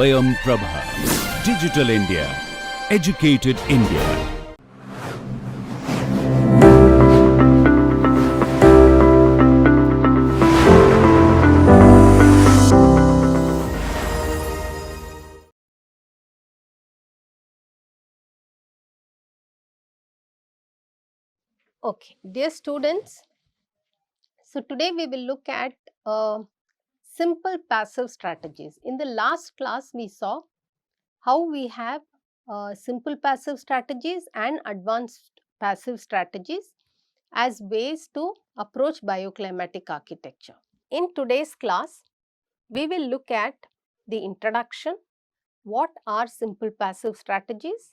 Swayam Prabha. Digital India. Educated India. Okay, dear students, so today we will look at simple passive strategies. In the last class, we saw how we have simple passive strategies and advanced passive strategies as ways to approach bioclimatic architecture. In today's class, we will look at the introduction, what are simple passive strategies,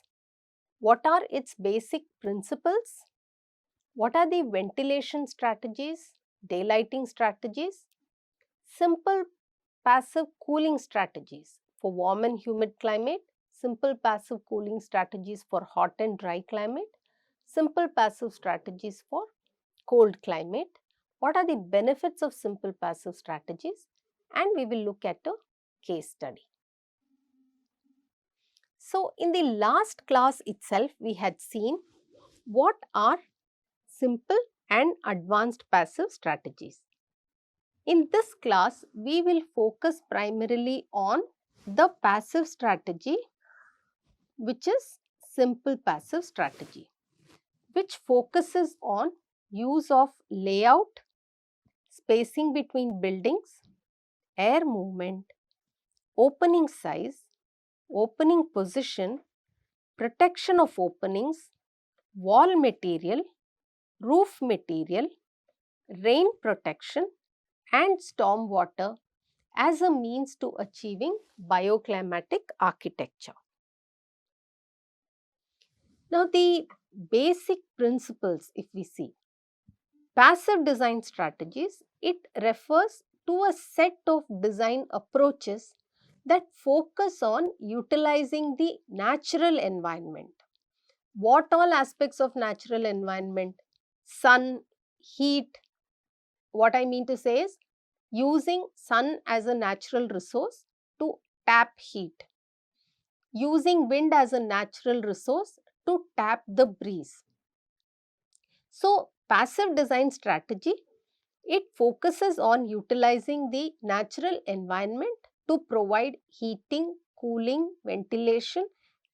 what are its basic principles, what are the ventilation strategies, daylighting strategies, simple passive cooling strategies for warm and humid climate, simple passive cooling strategies for hot and dry climate, simple passive strategies for cold climate, what are the benefits of simple passive strategies, and we will look at a case study. So, in the last class itself, we had seen what are simple and advanced passive strategies. In this class, we will focus primarily on the passive strategy, which is simple passive strategy, which focuses on use of layout, spacing between buildings, air movement, opening size, opening position, protection of openings, wall material, roof material, rain protection and storm water as a means to achieving bioclimatic architecture. Now, the basic principles, if we see, passive design strategies, it refers to a set of design approaches that focus on utilizing the natural environment. What all aspects of natural environment? Sun, heat. What I mean to say is using sun as a natural resource to tap heat, using wind as a natural resource to tap the breeze. So, passive design strategy, it focuses on utilizing the natural environment to provide heating, cooling, ventilation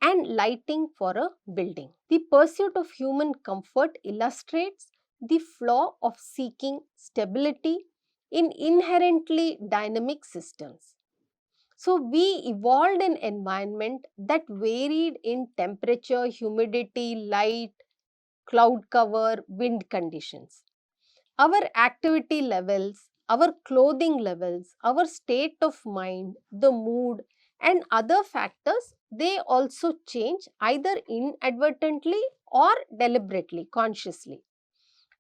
and lighting for a building. The pursuit of human comfort illustrates the flaw of seeking stability in inherently dynamic systems. So, we evolved an environment that varied in temperature, humidity, light, cloud cover, wind conditions. Our activity levels, our clothing levels, our state of mind, the mood and other factors, they also change either inadvertently or deliberately, consciously.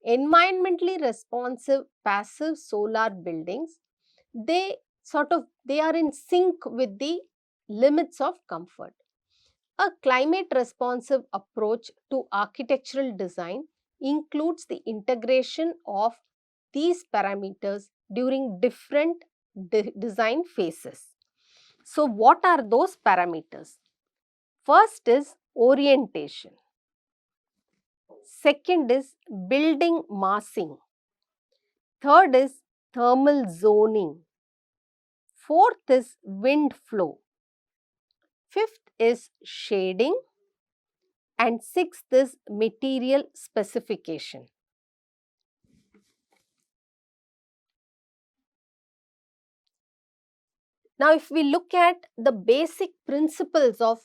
Environmentally responsive passive solar buildings, they are in sync with the limits of comfort. A climate responsive approach to architectural design includes the integration of these parameters during different design phases. So, what are those parameters? First is orientation. Second is building massing. Third is thermal zoning. Fourth is wind flow. Fifth is shading. And sixth is material specification. Now, if we look at the basic principles of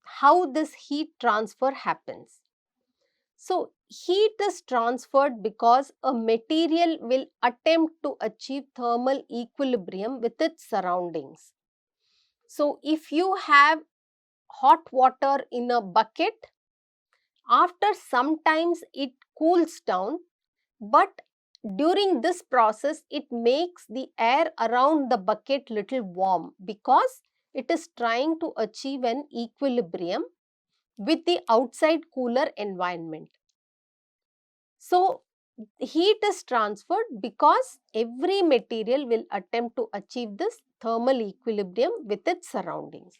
how this heat transfer happens. So, heat is transferred because a material will attempt to achieve thermal equilibrium with its surroundings. So, if you have hot water in a bucket, after some times it cools down, but during this process it makes the air around the bucket little warm because it is trying to achieve an equilibrium with the outside cooler environment. So, Heat is transferred because every material will attempt to achieve this thermal equilibrium with its surroundings.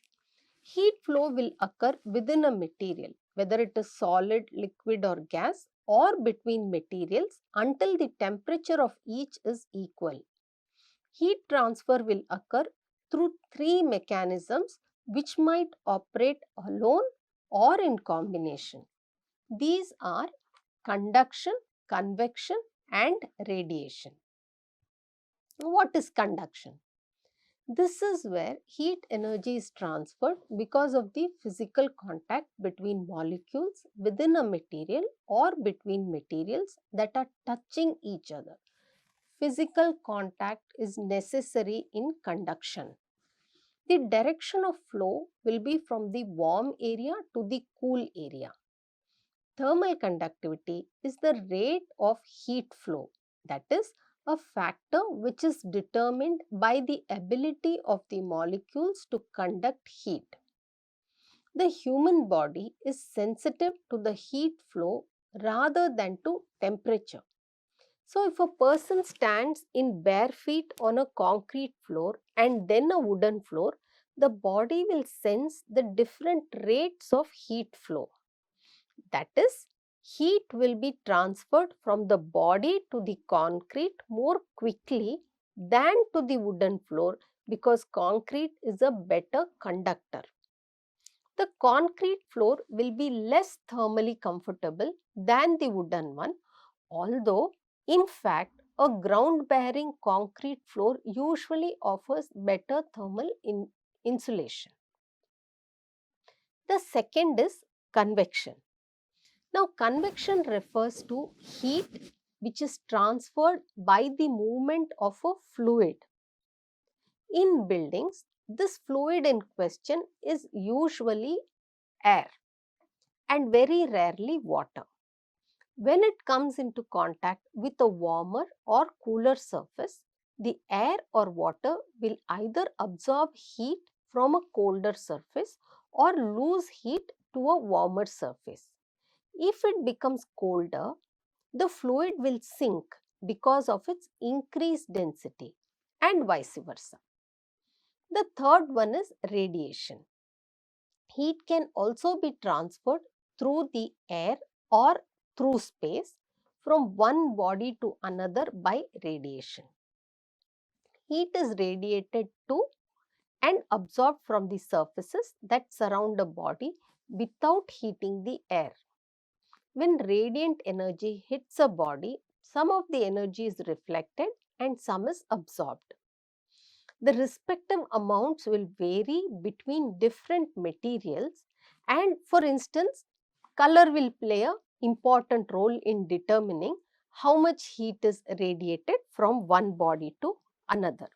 Heat flow will occur within a material, whether it is solid, liquid or gas, or between materials until the temperature of each is equal. Heat transfer will occur through three mechanisms which might operate alone or in combination. These are conduction, convection and radiation. What is conduction? This is where heat energy is transferred because of the physical contact between molecules within a material or between materials that are touching each other. Physical contact is necessary in conduction. The direction of flow will be from the warm area to the cool area. Thermal conductivity is the rate of heat flow, that is, a factor which is determined by the ability of the molecules to conduct heat. The human body is sensitive to the heat flow rather than to temperature. So, if a person stands in bare feet on a concrete floor and then a wooden floor, the body will sense the different rates of heat flow. That is, heat will be transferred from the body to the concrete more quickly than to the wooden floor because concrete is a better conductor. The concrete floor will be less thermally comfortable than the wooden one, although in fact a ground bearing concrete floor usually offers better thermal insulation. The second is convection. Now, convection refers to heat which is transferred by the movement of a fluid. In buildings, this fluid in question is usually air and very rarely water. When it comes into contact with a warmer or cooler surface, the air or water will either absorb heat from a colder surface or lose heat to a warmer surface. If it becomes colder, the fluid will sink because of its increased density and vice versa. The third one is radiation. Heat can also be transferred through the air or through space from one body to another by radiation. Heat is radiated to and absorbed from the surfaces that surround a body without heating the air. When radiant energy hits a body, some of the energy is reflected and some is absorbed. The respective amounts will vary between different materials, and for instance, color will play an important role in determining how much heat is radiated from one body to another.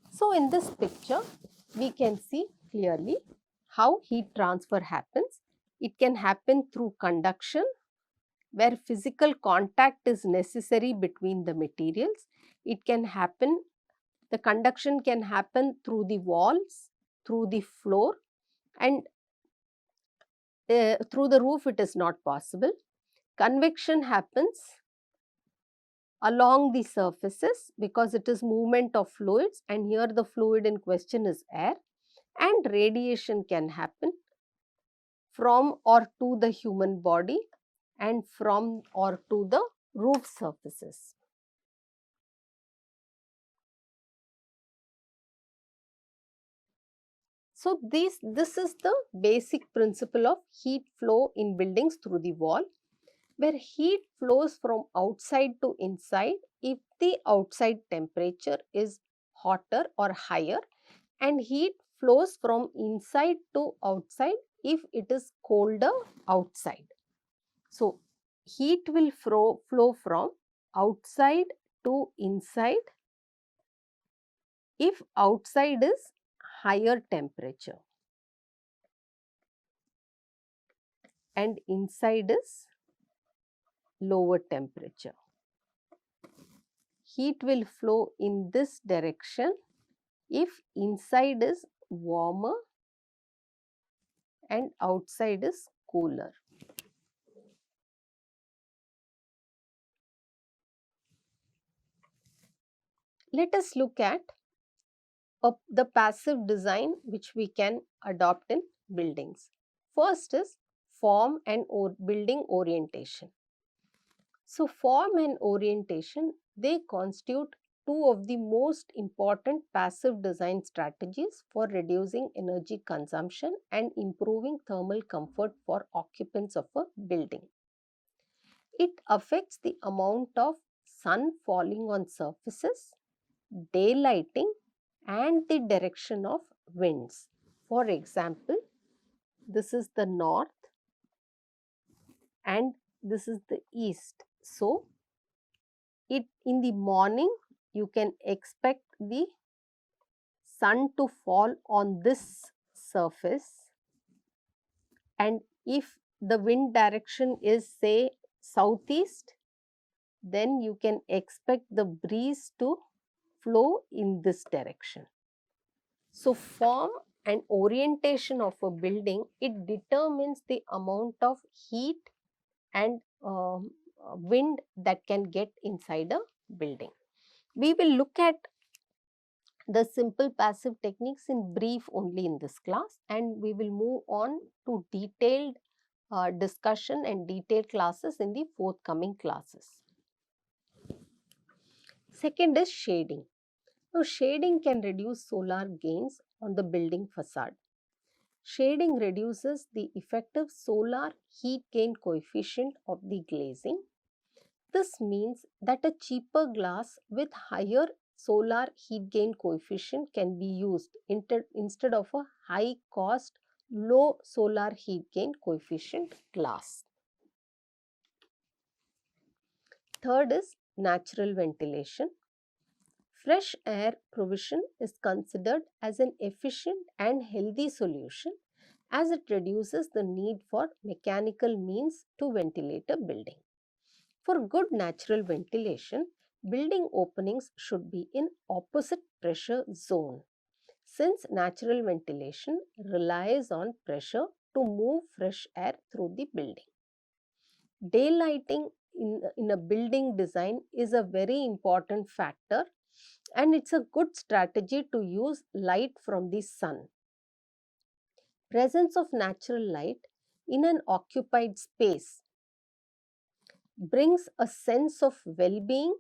So, in this picture, we can see clearly how heat transfer happens. It can happen through conduction, where physical contact is necessary between the materials. It can happen, the conduction can happen through the walls, through the floor, and through the roof it is not possible. Convection happens along the surfaces because it is movement of fluids, and here the fluid in question is air. And radiation can happen from or to the human body and from or to the roof surfaces. So, this is the basic principle of heat flow in buildings through the wall, where heat flows from outside to inside if the outside temperature is hotter or higher, and heat flows from inside to outside if it is colder outside. So, heat will flow from outside to inside if outside is higher temperature and inside is lower temperature. Heat will flow in this direction if inside is warmer and outside is cooler. Let us look at the passive design which we can adopt in buildings. First is form and building orientation. So, form and orientation, they constitute two of the most important passive design strategies for reducing energy consumption and improving thermal comfort for occupants of a building. It affects the amount of sun falling on surfaces, daylighting, and the direction of winds. For example, this is the north and this is the east. So, in the morning you can expect the sun to fall on this surface, and if the wind direction is say southeast, then you can expect the breeze to flow in this direction. So, form and orientation of a building, it determines the amount of heat and wind that can get inside a building. We will look at the simple passive techniques in brief only in this class, and we will move on to detailed discussion and detailed classes in the forthcoming classes. Second is shading. Now, shading can reduce solar gains on the building facade. Shading reduces the effective solar heat gain coefficient of the glazing. This means that a cheaper glass with higher solar heat gain coefficient can be used instead of a high cost, low solar heat gain coefficient glass. Third is natural ventilation. Fresh air provision is considered as an efficient and healthy solution as it reduces the need for mechanical means to ventilate a building. For good natural ventilation, building openings should be in opposite pressure zone, since natural ventilation relies on pressure to move fresh air through the building. Daylighting in a building design is a very important factor, and it's a good strategy to use light from the sun. Presence of natural light in an occupied space brings a sense of well-being,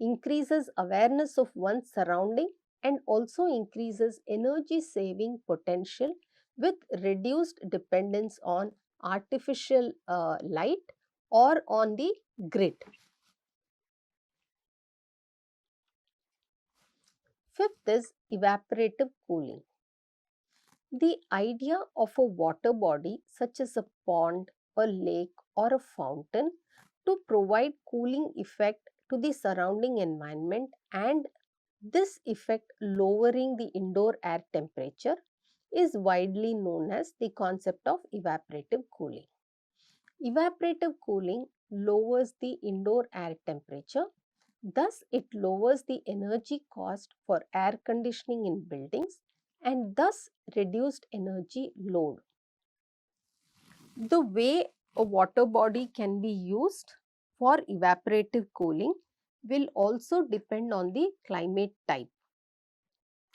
increases awareness of one's surrounding, and also increases energy saving potential with reduced dependence on artificial light or on the grid. Fifth is evaporative cooling. The idea of a water body such as a pond, a lake, or a fountain to provide cooling effect to the surrounding environment, and this effect lowering the indoor air temperature, is widely known as the concept of evaporative cooling. Evaporative cooling lowers the indoor air temperature, thus it lowers the energy cost for air conditioning in buildings and thus reduced energy load. The way a water body can be used for evaporative cooling will also depend on the climate type.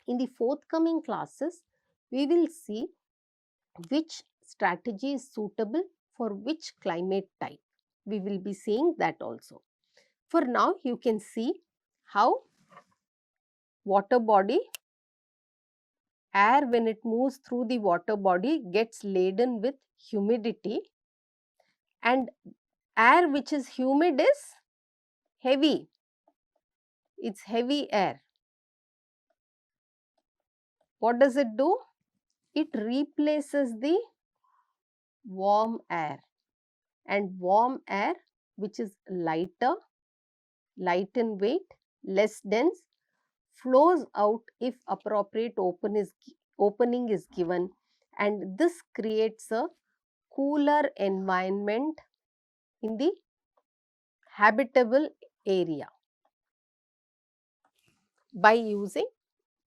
In the forthcoming classes, we will see which strategy is suitable for which climate type. We will be seeing that also. For now, you can see how water body, air when it moves through the water body gets laden with humidity, and air which is humid is heavy. It's heavy air. What does it do? It replaces the warm air, and warm air which is lighter, light in weight, less dense, flows out if appropriate opening is given, and this creates a cooler environment in the habitable area by using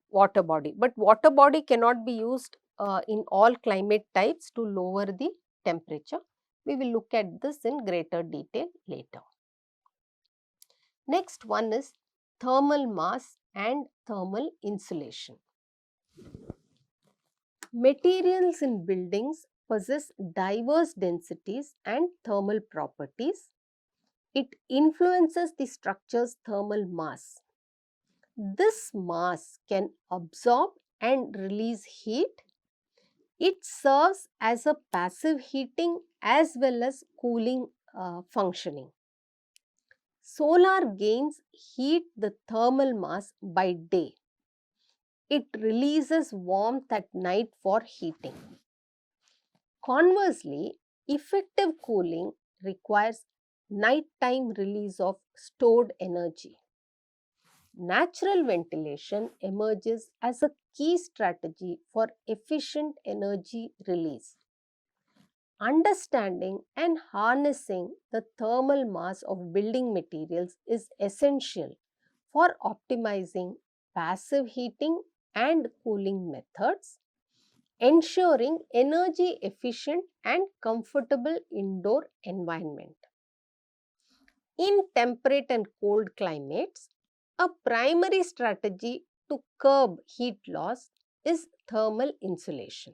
water body. But water body cannot be used in all climate types to lower the temperature. We will look at this in greater detail later. Next one is thermal mass and thermal insulation. Materials in buildings possess diverse densities and thermal properties. It influences the structure's thermal mass. This mass can absorb and release heat. It serves as a passive heating as well as cooling functioning. Solar gains heat the thermal mass by day. It releases warmth at night for heating. Conversely, effective cooling requires nighttime release of stored energy. Natural ventilation emerges as a key strategy for efficient energy release. Understanding and harnessing the thermal mass of building materials is essential for optimizing passive heating and cooling methods, ensuring energy efficient and comfortable indoor environment. In temperate and cold climates, a primary strategy to curb heat loss is thermal insulation.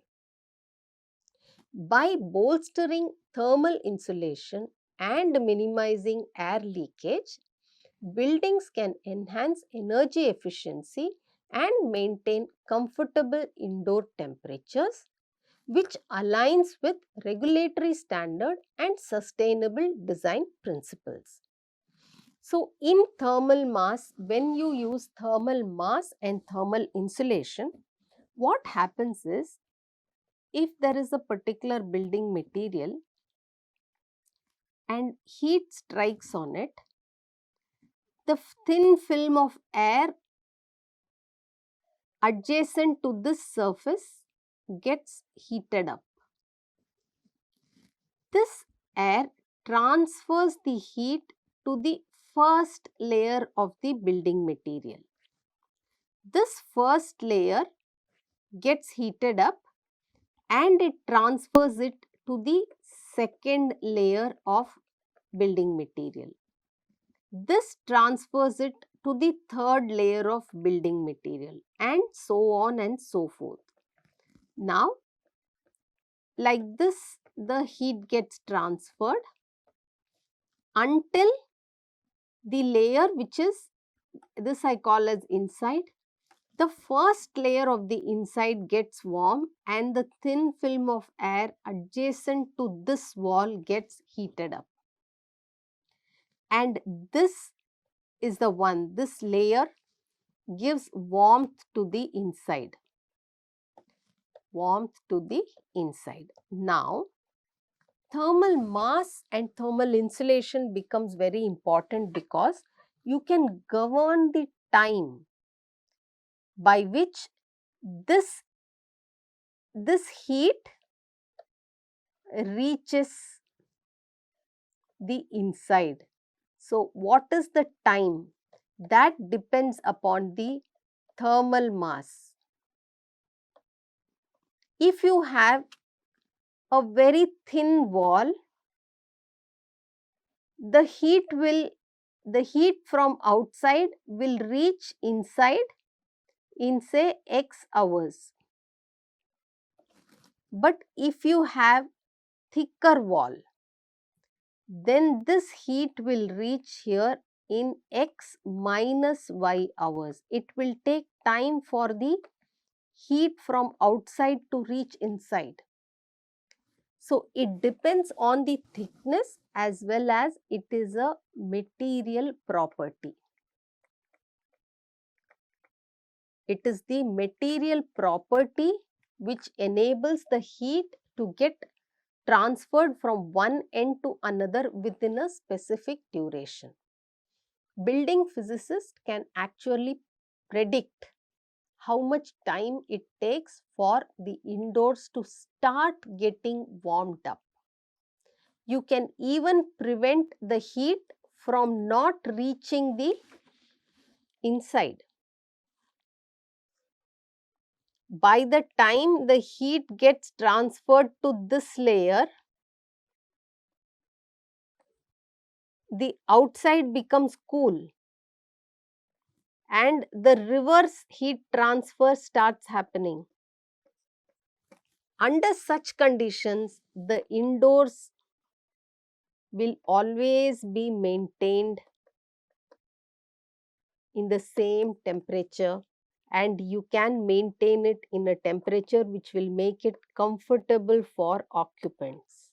By bolstering thermal insulation and minimizing air leakage, buildings can enhance energy efficiency and maintain comfortable indoor temperatures, which aligns with regulatory standard and sustainable design principles. So, in thermal mass, when you use thermal mass and thermal insulation, what happens is, if there is a particular building material and heat strikes on it, the thin film of air adjacent to this surface gets heated up. This air transfers the heat to the first layer of the building material. This first layer gets heated up and it transfers it to the second layer of building material. This transfers it to the third layer of building material, and so on and so forth. Now, like this, the heat gets transferred until the layer which is, this I call as inside. The first layer of the inside gets warm and the thin film of air adjacent to this wall gets heated up. And this is the one, this layer gives warmth to the inside. Warmth to the inside. Now, thermal mass and thermal insulation becomes very important because you can govern the time by which this heat reaches the inside. So, what is the time? That depends upon the thermal mass. If you have a very thin wall, the heat from outside will reach inside in say X hours. But if you have thicker wall, then this heat will reach here in X minus Y hours. It will take time for the heat from outside to reach inside. So, it depends on the thickness as well as it is a material property. It is the material property which enables the heat to get transferred from one end to another within a specific duration. Building physicists can actually predict how much time it takes for the indoors to start getting warmed up. You can even prevent the heat from not reaching the inside. By the time the heat gets transferred to this layer, the outside becomes cool. and the reverse heat transfer starts happening. Under such conditions, the indoors will always be maintained in the same temperature, and you can maintain it in a temperature which will make it comfortable for occupants.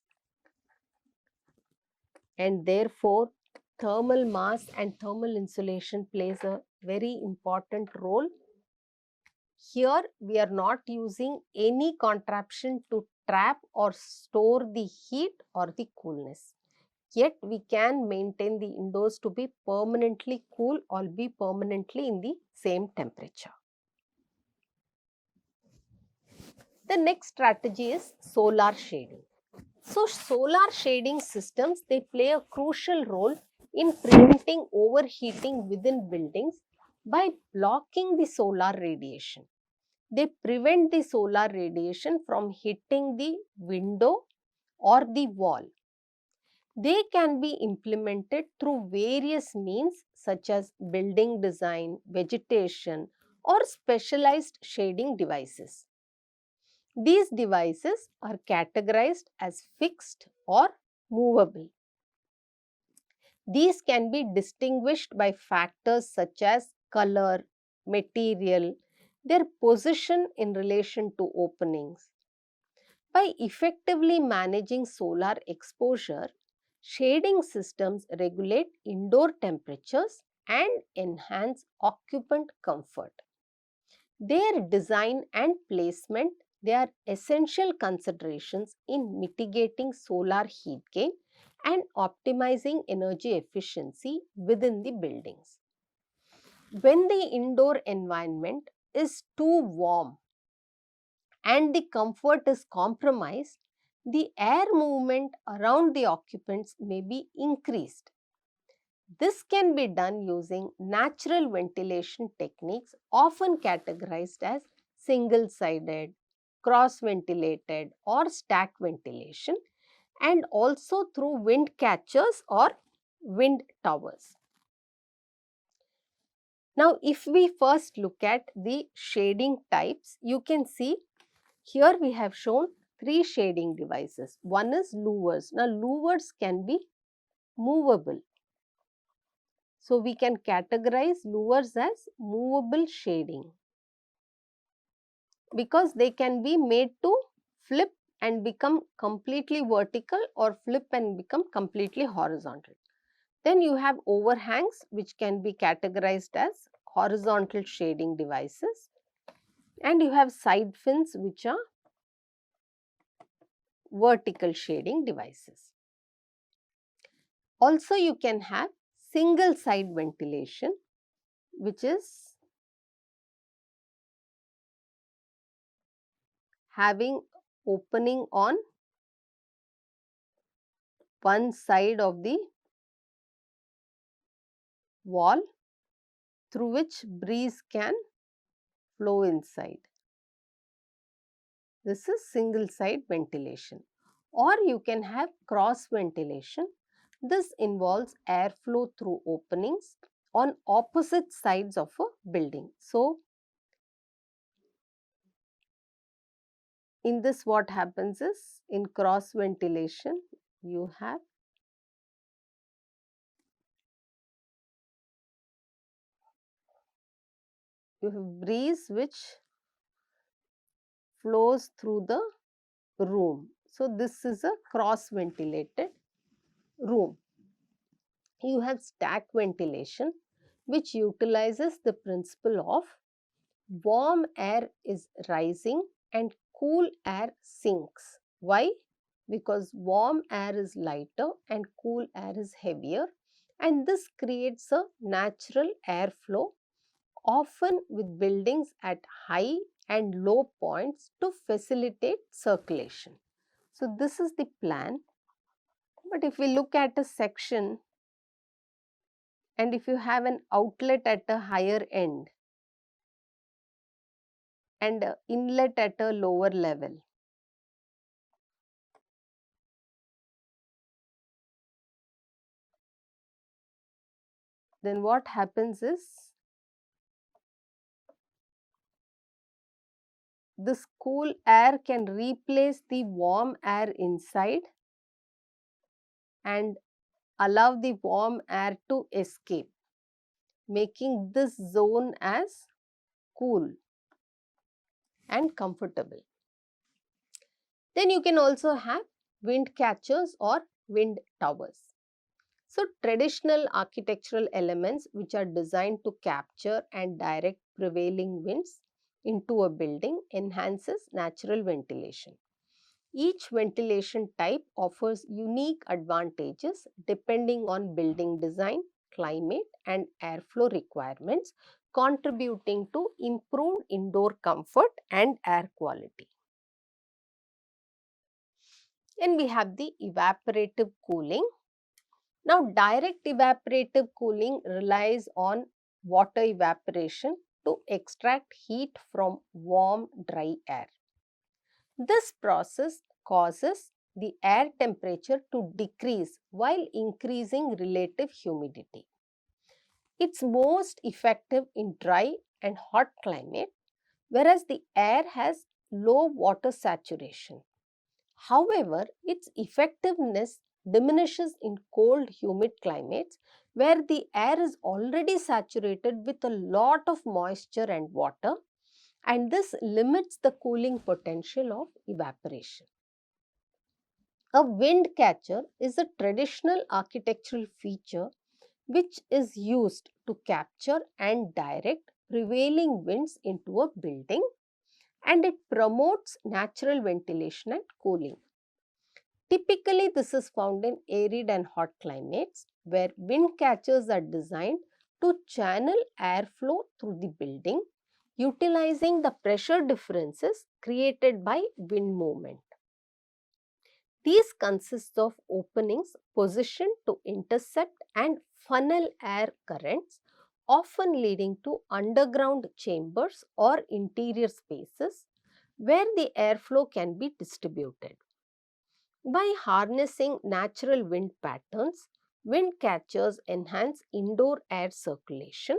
And therefore, thermal mass and thermal insulation plays a very important role. Here we are not using any contraption to trap or store the heat or the coolness. Yet we can maintain the indoors to be permanently cool or be permanently in the same temperature. The next strategy is solar shading. So solar shading systems, they play a crucial role in preventing overheating within buildings by blocking the solar radiation. They prevent the solar radiation from hitting the window or the wall. They can be implemented through various means such as building design, vegetation, or specialized shading devices. These devices are categorized as fixed or movable. These can be distinguished by factors such as color, material, their position in relation to openings. By effectively managing solar exposure, shading systems regulate indoor temperatures and enhance occupant comfort. Their design and placement, they are essential considerations in mitigating solar heat gain and optimizing energy efficiency within the buildings. When the indoor environment is too warm and the comfort is compromised, the air movement around the occupants may be increased. This can be done using natural ventilation techniques, often categorized as single-sided, cross-ventilated, or stack ventilation, and also through wind catchers or wind towers. Now, if we first look at the shading types, you can see here we have shown 3 shading devices. One is louvers. Now, louvers can be movable. So, we can categorize louvers as movable shading because they can be made to flip and become completely vertical or flip and become completely horizontal. Then you have overhangs, which can be categorized as horizontal shading devices, and you have side fins, which are vertical shading devices. Also, you can have single side ventilation, which is having opening on one side of the wall through which breeze can flow inside. This is single side ventilation. Or you can have cross ventilation. This involves airflow through openings on opposite sides of a building. So, in this what happens is, in cross ventilation you have breeze which flows through the room. So, this is a cross ventilated room. You have stack ventilation, which utilizes the principle of warm air is rising and cool air sinks. Why? Because warm air is lighter and cool air is heavier, and this creates a natural airflow, often with buildings at high and low points to facilitate circulation. So, this is the plan. But if we look at a section and if you have an outlet at a higher end and inlet at a lower level, then what happens is this cool air can replace the warm air inside and allow the warm air to escape, making this zone as cool and comfortable. Then you can also have wind catchers or wind towers. So, traditional architectural elements which are designed to capture and direct prevailing winds into a building enhances natural ventilation. Each ventilation type offers unique advantages depending on building design, climate and airflow requirements, contributing to improved indoor comfort and air quality. Then we have the evaporative cooling. Now, direct evaporative cooling relies on water evaporation to extract heat from warm, dry air. This process causes the air temperature to decrease while increasing relative humidity. It's most effective in dry and hot climate, whereas the air has low water saturation. However, its effectiveness diminishes in cold, humid climates where the air is already saturated with a lot of moisture and water, and this limits the cooling potential of evaporation. A wind catcher is a traditional architectural feature which is used to capture and direct prevailing winds into a building, and it promotes natural ventilation and cooling. Typically, this is found in arid and hot climates where wind catchers are designed to channel airflow through the building, utilizing the pressure differences created by wind movement. These consist of openings positioned to intercept and funnel air currents, often leading to underground chambers or interior spaces where the airflow can be distributed. By harnessing natural wind patterns, wind catchers enhance indoor air circulation.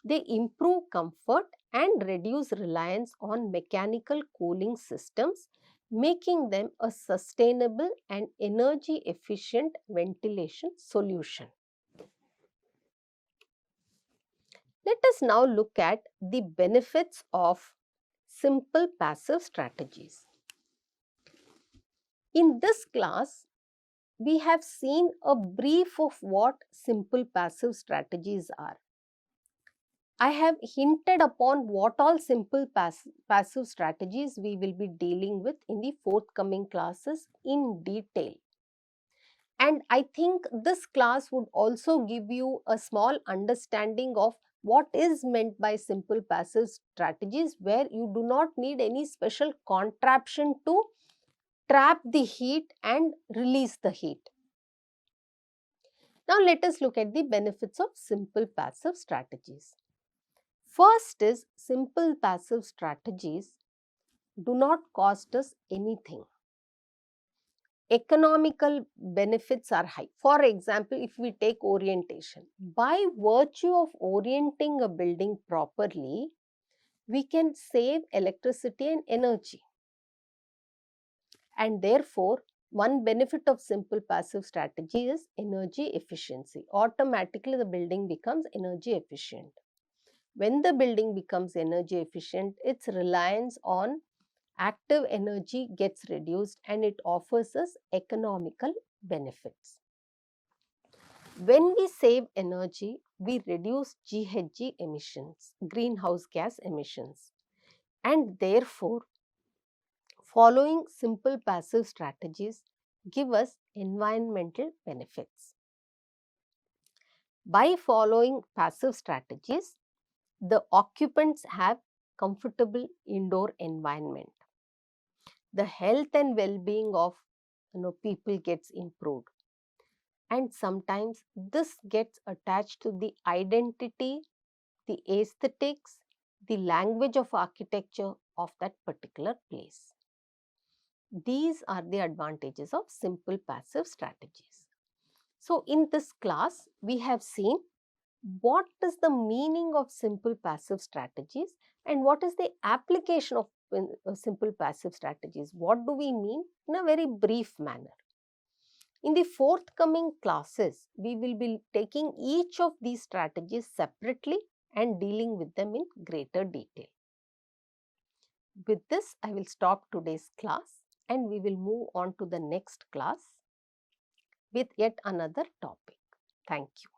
They improve comfort and reduce reliance on mechanical cooling systems, making them a sustainable and energy efficient ventilation solution. Let us now look at the benefits of simple passive strategies. In this class, we have seen a brief of what simple passive strategies are. I have hinted upon what all simple passive strategies we will be dealing with in the forthcoming classes in detail. And I think this class would also give you a small understanding of what is meant by simple passive strategies, where you do not need any special contraption to trap the heat and release the heat. Now let us look at the benefits of simple passive strategies. First is, simple passive strategies do not cost us anything. Economical benefits are high. For example, if we take orientation, by virtue of orienting a building properly, we can save electricity and energy. And therefore, one benefit of simple passive strategy is energy efficiency. Automatically, the building becomes energy efficient. When the building becomes energy efficient, its reliance on active energy gets reduced and it offers us economical benefits. When we save energy, we reduce GHG emissions, greenhouse gas emissions, and therefore, following simple passive strategies give us environmental benefits. By following passive strategies, the occupants have comfortable indoor environment. The health and well-being of people gets improved, and sometimes this gets attached to the identity, the aesthetics, the language of architecture of that particular place. These are the advantages of simple passive strategies. So in this class, we have seen what is the meaning of simple passive strategies and what is the application of simple passive strategies. What do we mean? In a very brief manner. In the forthcoming classes, we will be taking each of these strategies separately and dealing with them in greater detail. With this, I will stop today's class and we will move on to the next class with yet another topic. Thank you.